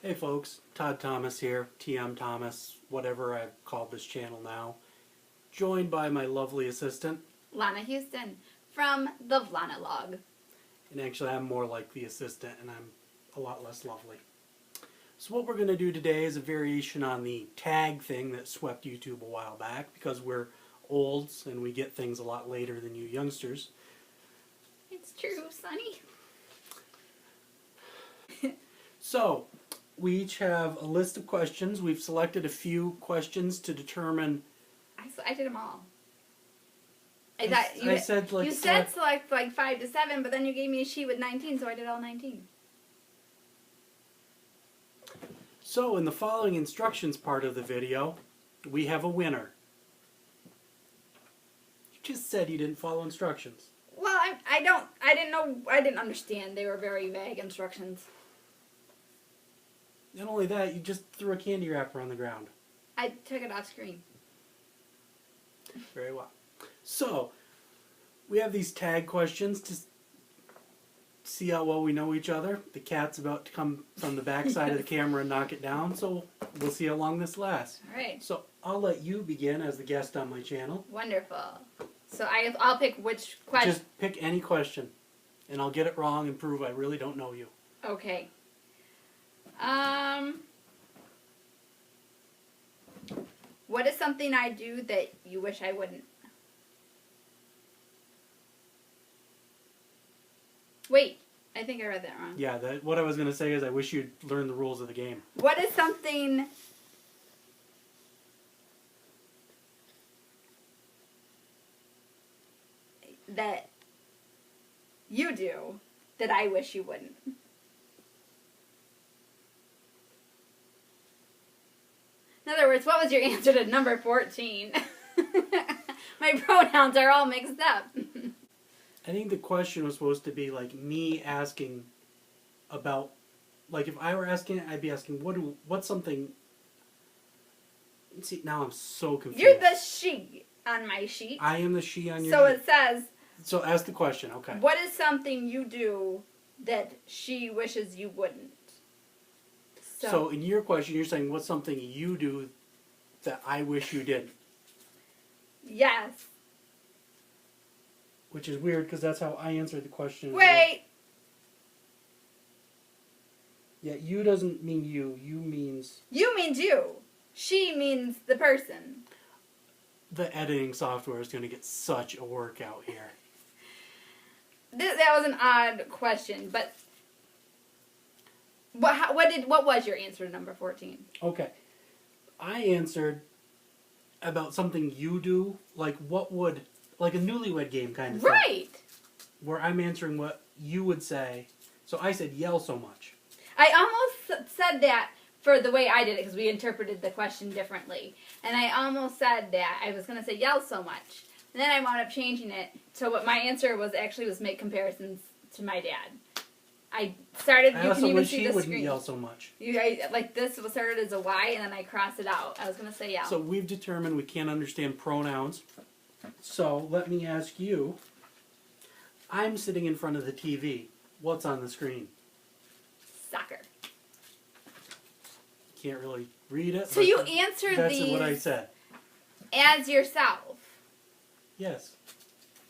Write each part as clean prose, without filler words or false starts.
Hey folks, Todd Thomas here, TM Thomas, whatever I've called this channel now, joined by my lovely assistant. Lana Houston from the vLANAlog. And actually I'm more like the assistant and I'm a lot less lovely. So what we're going to do today is a variation on the tag thing that swept YouTube a while back, because we're olds and we get things a lot later than you youngsters. It's true, Sonny. So, we each have a list of questions. We've selected a few questions to determine... I did them all. I said you said select like 5 to 7, but then you gave me a sheet with 19, so I did all 19. So, in the following instructions part of the video, we have a winner. You just said you didn't follow instructions. Well, I didn't understand. They were very vague instructions. Not only that, you just threw a candy wrapper on the ground. I took it off screen. Very well. So, we have these tag questions to see how well we know each other. The cat's about to come from the back side of the camera and knock it down, so we'll see how long this lasts. All right. So, I'll let you begin as the guest on my channel. Wonderful. So I'll pick which question. Just pick any question, and I'll get it wrong and prove I really don't know you. Okay. What is something I do that you wish I wouldn't? Wait, I think I read that wrong. Yeah, what I was going to say is I wish you'd learn the rules of the game. What is something that you do that I wish you wouldn't? In other words, what was your answer to number 14? My pronouns are all mixed up. I think the question was supposed to be like me asking about, like if I were asking it, I'd be asking, what's something... See, now I'm so confused. You're the she on my sheet. I am the she on your So sheet. it says... So ask the question, okay. What is something you do that she wishes you wouldn't? So in your question, you're saying what's something you do that I wish you did? Yes. Which is weird because that's how I answered the question. Wait. Yeah, you doesn't mean you. You means... You means you. She means the person. The editing software is going to get such a workout here. That was an odd question, but... What was your answer to number 14? Okay. I answered about something you do, like what would, like a newlywed game kind of thing. Right. Where I'm answering what you would say. So I said yell so much. I almost said that for the way I did it, because we interpreted the question differently. And I almost said that. I was going to say yell so much. And then I wound up changing it to what my answer was make comparisons to my dad. I started, you can even see the screen. Wouldn't yell so much. Like this was started as a Y, and then I crossed it out. I was going to say yell. So we've determined we can't understand pronouns. So let me ask you, I'm sitting in front of the TV. What's on the screen? Soccer. Can't really read it. So you answered that's these what I said. As yourself. Yes.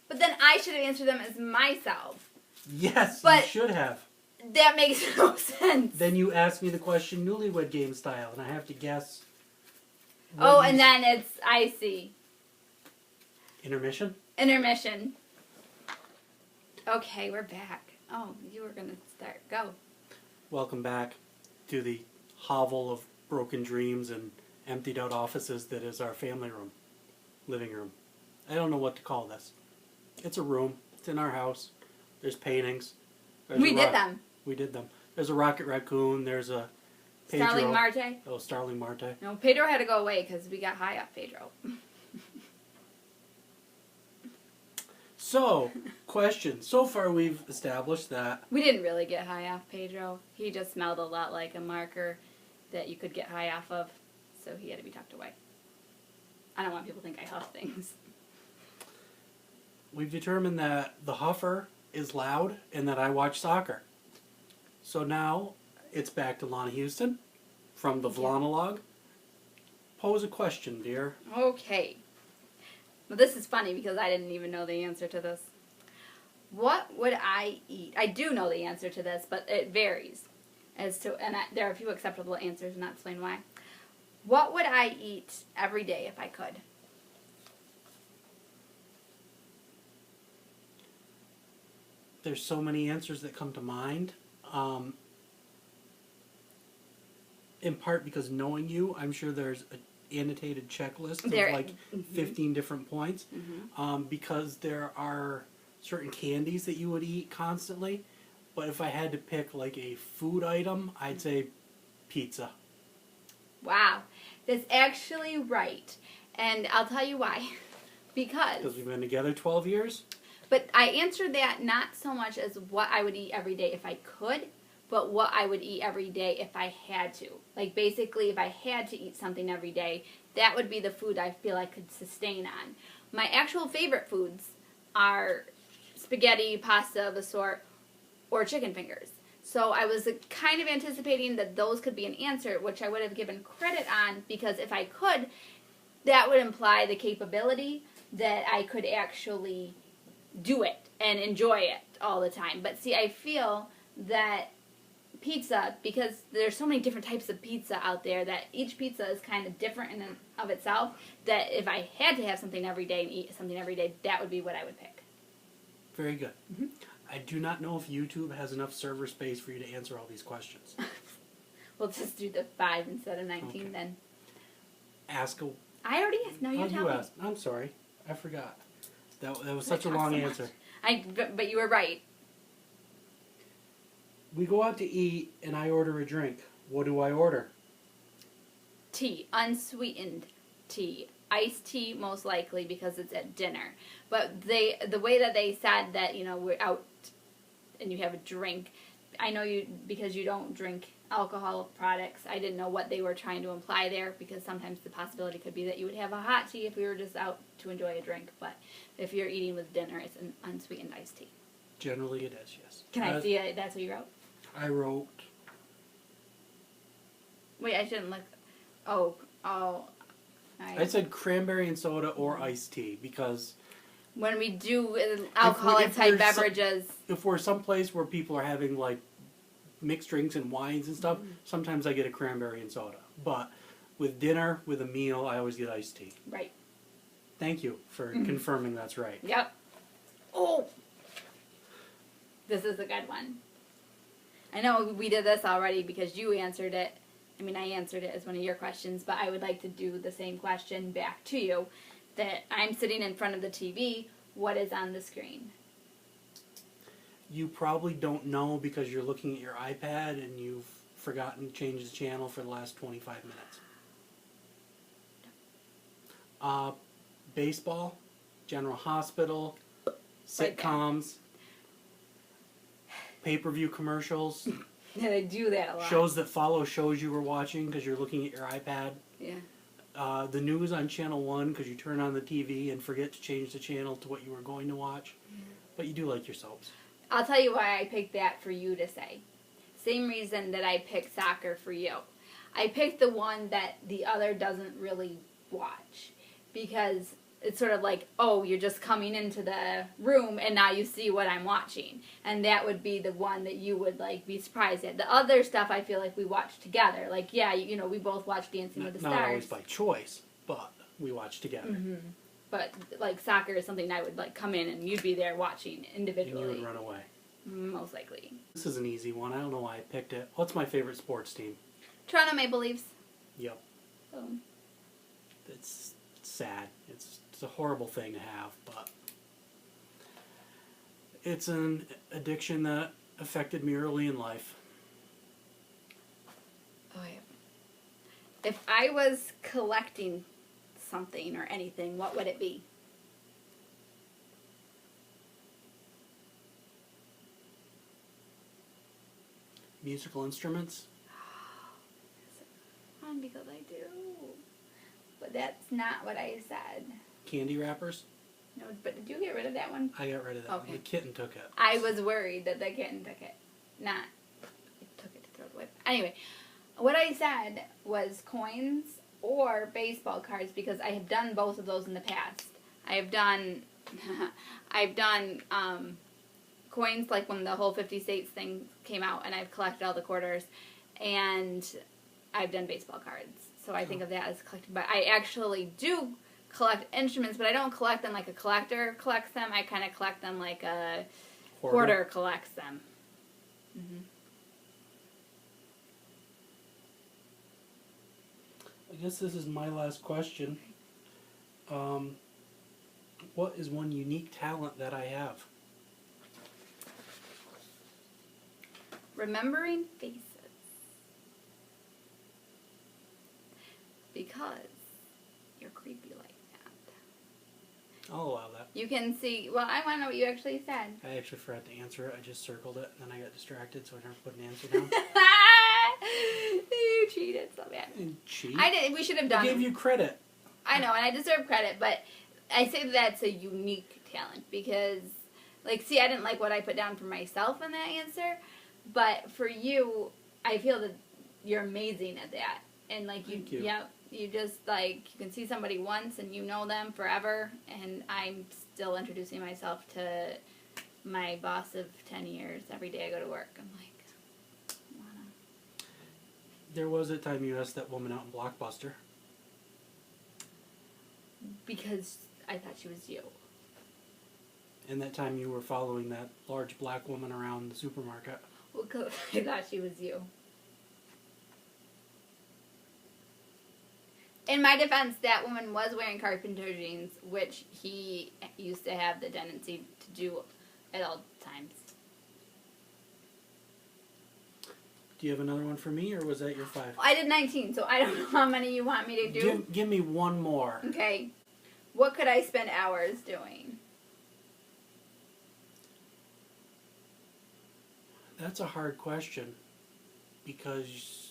But then I should have answered them as myself. Yes, but you should have. That makes no sense. Then you ask me the question newlywed game style, and I have to guess. Oh, and then it's, I see. Intermission? Intermission. Okay, we're back. Oh, you were going to start. Go. Welcome back to the hovel of broken dreams and emptied out offices that is our family room, living room. I don't know what to call this. It's a room. It's in our house. There's paintings. We did them. We did them. There's a rocket raccoon. There's a Pedro. Starling Marte. Oh, Starling Marte. No, Pedro had to go away because we got high off Pedro. So, question. So far we've established that... We didn't really get high off Pedro. He just smelled a lot like a marker that you could get high off of, so he had to be tucked away. I don't want people to think I huff things. We've determined that the huffer is loud and that I watch soccer. So now, it's back to Lana Houston from the vLANAlog. Pose a question, dear. Okay. Well, this is funny because I didn't even know the answer to this. What would I eat? I do know the answer to this, but it varies as to, and there are a few acceptable answers, and I'll explain why. What would I eat every day if I could? There's so many answers that come to mind. In part because knowing you, I'm sure there's an annotated checklist of like 15 different points. Because there are certain candies that you would eat constantly. But if I had to pick like a food item, I'd say pizza. Wow. That's actually right. And I'll tell you why. Because we've been together 12 years? But I answered that not so much as what I would eat every day if I could, but what I would eat every day if I had to. Like, basically, if I had to eat something every day, that would be the food I feel I could sustain on. My actual favorite foods are spaghetti, pasta of a sort, or chicken fingers. So I was kind of anticipating that those could be an answer, which I would have given credit on, because if I could, that would imply the capability that I could actually do it and enjoy it all the time. But see, I feel that pizza, because there's so many different types of pizza out there, that each pizza is kind of different in and of itself, that if I had to have something every day and eat something every day, that would be what I would pick. Very good. I do not know if YouTube has enough server space for you to answer all these questions. We'll just do the 5 instead of 19 then. Ask a... I already asked. Now you tell me. asked. I'm sorry. I forgot. That was such a long answer. But you were right. We go out to eat, and I order a drink. What do I order? Tea. Unsweetened tea. Iced tea, most likely, because it's at dinner. But the way that they said that, you know, we're out and you have a drink, I know you, because you don't drink alcohol products, I didn't know what they were trying to imply there, because sometimes the possibility could be that you would have a hot tea if we were just out to enjoy a drink. But if you're eating with dinner, it's an unsweetened iced tea. Generally it is, yes. Can I see it? That's what you wrote? I wrote... Wait, I shouldn't look... Oh. I said cranberry and soda or iced tea, because... When we do alcoholic-type beverages... If we're someplace where people are having, like, mixed drinks and wines and stuff, sometimes I get a cranberry and soda. But with dinner, with a meal, I always get iced tea. Right. Thank you for confirming that's right. Yep. Oh! This is a good one. I know we did this already because you answered it. I mean, I answered it as one of your questions, but I would like to do the same question back to you. That I'm sitting in front of the TV, what is on the screen? You probably don't know because you're looking at your iPad and you've forgotten to change the channel for the last 25 minutes. Baseball, General Hospital, sitcoms, pay-per-view commercials. Yeah, they do that a lot. Shows that follow shows you were watching because you're looking at your iPad. Yeah. The news on Channel 1 because you turn on the TV and forget to change the channel to what you were going to watch. But you do like your soaps. I'll tell you why I picked that for you to say. Same reason that I picked soccer for you. I picked the one that the other doesn't really watch. Because it's sort of like, oh, you're just coming into the room and now you see what I'm watching. And that would be the one that you would, like, be surprised at. The other stuff I feel like we watch together. Like, yeah, you know, we both watch Dancing with the Stars. Not always by choice, but we watch together. But, like, soccer is something I would, like, come in and you'd be there watching individually. And you would run away. Most likely. This is an easy one. I don't know why I picked it. What's my favorite sports team? Toronto Maple Leafs. Yep. Boom. It's sad. It's a horrible thing to have, but it's an addiction that affected me early in life. Oh, yeah. If I was collecting something or anything, what would it be? Musical instruments? Fun, because I do. But that's not what I said. Candy wrappers? No, but did you get rid of that one? I got rid of that one. Okay. The kitten took it. I was worried that the kitten took it. Not, it took it to throw it with. Anyway, what I said was coins or baseball cards because I have done both of those in the past. I've done coins like when the whole 50 states thing came out, and I've collected all the quarters, and I've done baseball cards. So I think of that as collecting. But I actually do collect instruments, but I don't collect them like a collector collects them. I kind of collect them like a hoarder collects them. Mm-hmm. I guess this is my last question. What is one unique talent that I have? Remembering faces. Because you're creepy like that. I'll allow that. You can see, well, I want to know what you actually said. I actually forgot to answer it. I just circled it, and then I got distracted, so I never put an answer down. You cheated so bad. Cheat? I did. We should have done I gave you credit. I know, and I deserve credit, but I say that's a unique talent because, like, see, I didn't like what I put down for myself in that answer, but for you, I feel that you're amazing at that. And, like, Thank you. Yeah, you just, like, you can see somebody once and you know them forever, and I'm still introducing myself to my boss of 10 years every day I go to work. I'm like, There was a time you asked that woman out in Blockbuster. because I thought she was you. And that time you were following that large black woman around the supermarket. Well, 'cause I thought she was you. In my defense, that woman was wearing carpenter jeans, which he used to have the tendency to do at all times. Do you have another one for me, or was that your 5? I did 19, so I don't know how many you want me to do. Give me one more. Okay. What could I spend hours doing? That's a hard question, because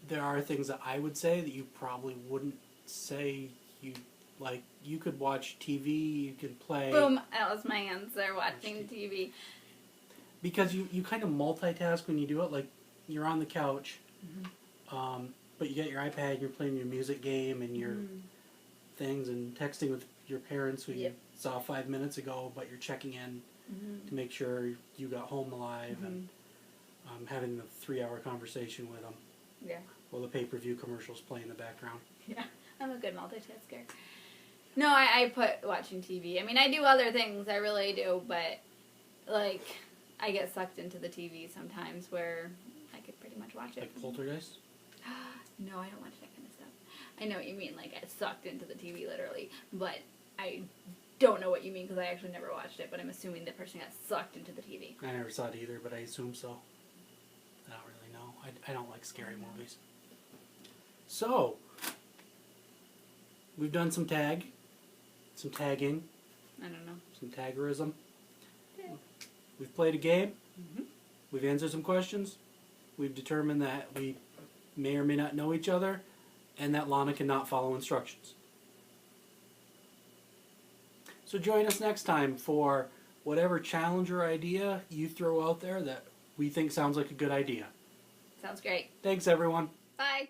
there are things that I would say that you probably wouldn't say. You could watch TV, you could play. Boom, that was my answer, watching TV. Because you kind of multitask when you do it. Like, you're on the couch, but you get your iPad and you're playing your music game and your things and texting with your parents who you saw 5 minutes ago, but you're checking in to make sure you got home alive and having the 3-hour conversation with them. Yeah. While the pay-per-view commercials play in the background. Yeah, I'm a good multitasker. No, I put watching TV. I mean, I do other things, I really do, but, like, I get sucked into the TV sometimes where I could pretty much watch it. Like Poltergeist? No, I don't watch that kind of stuff. I know what you mean, like, I sucked into the TV, literally, but I don't know what you mean because I actually never watched it, but I'm assuming the person got sucked into the TV. I never saw it either, but I assume so. I don't really know. I don't like scary movies. So, we've done some tagging, I don't know. some taggerism. We've played a game. We've answered some questions. We've determined that we may or may not know each other, and that Lana cannot follow instructions. So join us next time for whatever challenge or idea you throw out there that we think sounds like a good idea. Sounds great. Thanks, everyone. Bye.